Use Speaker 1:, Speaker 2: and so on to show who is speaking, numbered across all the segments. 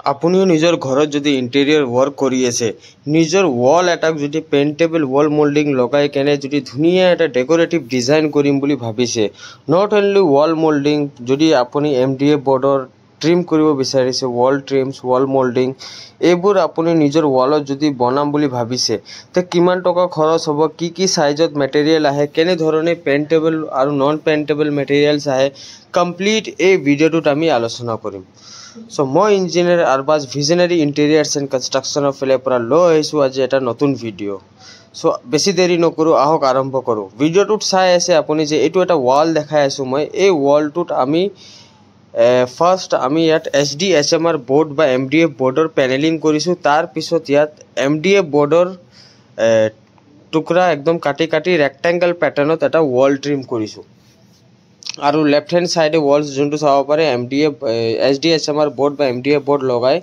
Speaker 1: আপুনিও নিজৰ ঘৰত যদি ইণ্টেৰিয়ৰ ৱৰ্ক কৰি আছে, নিজৰ ৱাল এটাক যদি পেইণ্টেবল ৱাল মোল্ডিং লগাই কেনে যদি ধুনীয়া এটা ডেকোৰেটিভ ডিজাইন কৰিম বুলি ভাবিছে, নট অনলি ৱাল মোল্ডিং, যদি আপুনি MDF বৰ্ডৰ ট্ৰিম কৰিব বিচাৰিছে, ৱাল ট্ৰিমছ, ৱাল মোল্ডিং, এইবোৰ আপুনি নিজৰ ৱালত যদি বনাম বুলি ভাবিছে, তে কিমান টকা খৰচ হ'ব, কি সাইজত মেটেৰিয়েল আহে, কেনেধৰণে পেইণ্টেবল আৰু নন পেইণ্টেবল মেটেৰিয়েলছ আহে, কমপ্লিট এই ভিডিঅ'টোত আমি আলোচনা কৰিম। সো মই ইঞ্জিনিয়াৰ আৰবাজ ভিজনাৰী ইণ্টেৰিয়াৰ্ছ এণ্ড কনষ্ট্ৰাকশ্যনৰ ফালে পৰা লৈ আহিছোঁ আজি এটা নতুন ভিডিঅ'। সো বেছি দেৰি নকৰোঁ, আহক আৰম্ভ কৰোঁ। ভিডিঅ'টোত চাই আছে আপুনি যে এইটো এটা ৱাল দেখাই আছোঁ মই। এই ৱালটোত আমি ফাৰ্ষ্ট আমি ইয়াত HDHMR বৰ্ড বা MDF বৰ্ডৰ পেনেলিং কৰিছোঁ। তাৰপিছত ইয়াত MDF বৰ্ডৰ টুকুৰা একদম কাটি ৰেক্টেংগল পেটাৰ্ণত এটা ৱাল ট্ৰিম কৰিছোঁ। আৰু লেফ্ট হেণ্ড সাইডে ৱালছ যোনটো চাব পাৰে HDHMR বৰ্ড বা MDF বৰ্ড লগাই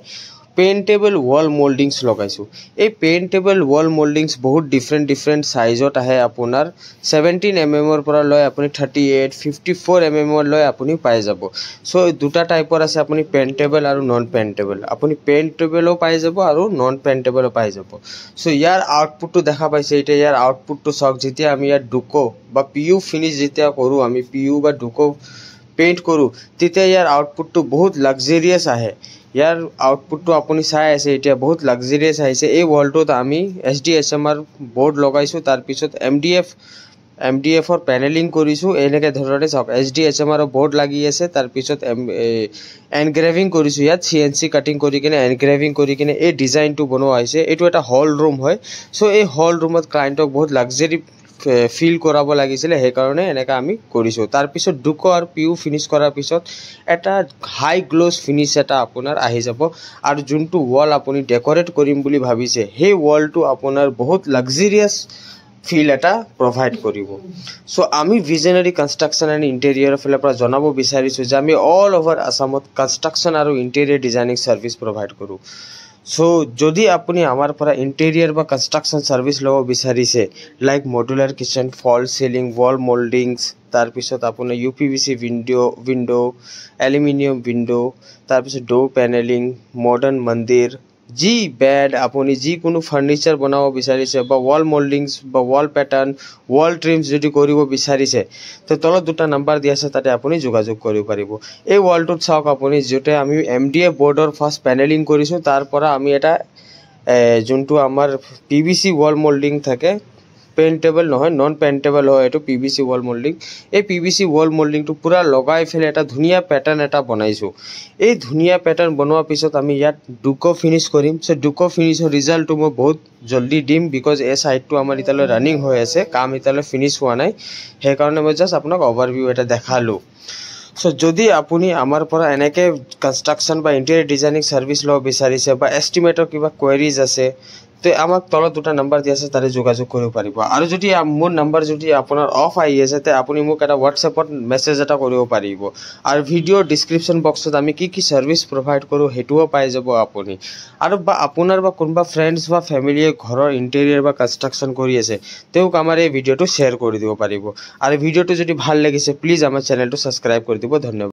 Speaker 1: পেইণ্টেবল ৱাল মোল্ডিংছ লগাইছোঁ। এই পেইণ্টেবল ৱাল মোল্ডিংছ বহুত ডিফাৰেণ্ট সাইজত আহে। আপোনাৰ 17 mm পৰা লৈ আপুনি 38, 54 mm লৈ আপুনি পাই যাব। সো দুটা টাইপৰ আছে, আপুনি পেইণ্টেবল আৰু নন পেইণ্টেবল। আপুনি পেইণ্টেবলো পাই যাব আৰু নন পেইণ্টেবলো পাই যাব। সো ইয়াৰ আউটপুটটো দেখা পাইছে। এতিয়া ইয়াৰ আউটপুটটো চাওক। যেতিয়া আমি ইয়াত ডুকো বা PU ফিনিছ যেতিয়া কৰোঁ, আমি PU বা ডুকো পেইণ্ট কৰোঁ, তেতিয়া ইয়াৰ আউটপুটটো বহুত লাক্সাৰিয়াছ আহে। ইয়াৰ আউটপুটটো আপুনি চাই আছে, এতিয়া বহুত লাক্সাৰিয়াছ আহিছে। এই ৱালটোত আমি HDHMR বৰ্ড লগাইছোঁ, তাৰপিছত MDFৰ পেনেলিং কৰিছোঁ। এনেকৈ ধৰণে চাওক, HDHMR বৰ্ড লাগি আছে, তাৰপিছত এনগ্ৰেভিং কৰিছোঁ। ইয়াত CNC কাটিং কৰি কিনে এনগ্ৰেভিং কৰি কিনে এই ডিজাইনটো বনোৱা হৈছে। এইটো এটা হল ৰুম হয়। সো এই হল ৰুমত ক্লায়েণ্টক বহুত লাক্সাৰি ফিল কৰাব লাগিছিলে, সেইকাৰণে এনেকৈ আমি কৰিছোঁ। তাৰপিছত ডুকো আৰু PU ফিনিছ কৰাৰ পিছত এটা হাই গ্ল'জ ফিনিছ এটা আপোনাৰ আহি যাব। আৰু যোনটো ৱাল আপুনি ডেক'ৰেট কৰিম বুলি ভাবিছে, সেই ৱালটো আপোনাৰ বহুত লাক্সাৰিয়াছ ফিল এটা প্ৰভাইড কৰিব। সো আমি ভিজনাৰী কনষ্ট্ৰাকশ্যন এণ্ড ইণ্টেৰিয়ৰৰ ফালৰ পৰা জনাব বিচাৰিছোঁ যে আমি অল অভাৰ আছামত কনষ্ট্ৰাকশ্যন আৰু ইণ্টেৰিয়ৰ ডিজাইনিং ছাৰ্ভিচ প্ৰভাইড কৰোঁ। সো যদি আপুনি আমাৰ পৰা ইণ্টেৰিয়ৰ বা কনষ্ট্ৰাকশ্যন ছাৰ্ভিচ ল'ব বিচাৰিছে, লাইক মডুলাৰ কিচেন, ফল চিলিং, ৱাল মোল্ডিংছ, তাৰপিছত আপোনাৰ UPVC উইণ্ড', এলুমিনিয়াম উইণ্ড', তাৰপিছত ড'ৰ পেনেলিং, মডাৰ্ণ মন্দিৰ, যি বেড, আপুনি যিকোনো ফাৰ্নিচাৰ বনাব বিচাৰিছে, বা ৱাল মোল্ডিংছ বা ৱাল পেটাৰ্ণ, ৱাল ট্ৰিমছ যদি কৰিব বিচাৰিছে, তো তলত দুটা নাম্বাৰ দিয়া আছে, তাতে আপুনি যোগাযোগ কৰিব পাৰিব। এই ৱালটোত চাওক আপুনি, য'তে আমি MDF বৰ্ডৰ ফাৰ্ষ্ট পেনেলিং কৰিছোঁ, তাৰ পৰা আমি এটা যোনটো আমাৰ PVC ৱাল মোল্ডিং থাকে, পেইণ্টেবল নহয়, নন পেইণ্টেবল হয় এইটো PVC ৱাল মোল্ডিং। এই PVC ৱাল মোল্ডিংটো পূৰা লগাই ফেলে এটা ধুনীয়া পেটাৰ্ণ এটা বনাইছোঁ। এই ধুনীয়া পেটাৰ্ণ বনোৱাৰ পিছত আমি ইয়াত ডুকো ফিনিছ কৰিম। সো ডুকো ফিনিছৰ ৰিজাল্টটো মই বহুত জলদি দিম, বিকজ এই ছাইডটো আমাৰ এতিয়ালৈ ৰানিং হৈ আছে, কাম এতিয়ালৈ ফিনিছ হোৱা নাই। সেইকাৰণে মই জাষ্ট আপোনাক অভাৰভিউ এটা দেখালোঁ। সো যদি আপুনি আমাৰ পৰা এনেকৈ কনষ্ট্ৰাকশ্যন বা ইণ্টেৰিয়ৰ ডিজাইনিং ছাৰ্ভিচ ল'ব বিচাৰিছে, বা এষ্টিমেটৰ কিবা কুৱেৰিজ আছে, তো আমাক তলত দুটা নাম্বাৰ দিয়া আছে, তাতে যোগাযোগ কৰিব পাৰিব। আৰু যদি মোৰ নাম্বাৰ যদি আপোনাৰ অফ আহি আছে, তে আপুনি মোক এটা হোৱাটছএপত মেছেজ এটা কৰিব পাৰিব। আৰু ভিডিঅ'ৰ ডিছক্ৰিপশ্যন বক্সত আমি কি ছাৰ্ভিচ প্ৰভাইড কৰোঁ সেইটোও পাই যাব আপুনি। আৰু বা আপোনাৰ বা কোনোবা ফ্ৰেণ্ডছ বা ফেমিলিয়ে ঘৰৰ ইণ্টেৰিয়ৰ বা কনষ্ট্ৰাকশ্যন কৰি আছে, তেওঁক আমাৰ এই ভিডিঅ'টো শ্বেয়াৰ কৰি দিব পাৰিব। আৰু ভিডিঅ'টো যদি ভাল লাগিছে, প্লিজ আমাৰ চেনেলটো ছাবস্ক্ৰাইব কৰি দিব। ধন্যবাদ।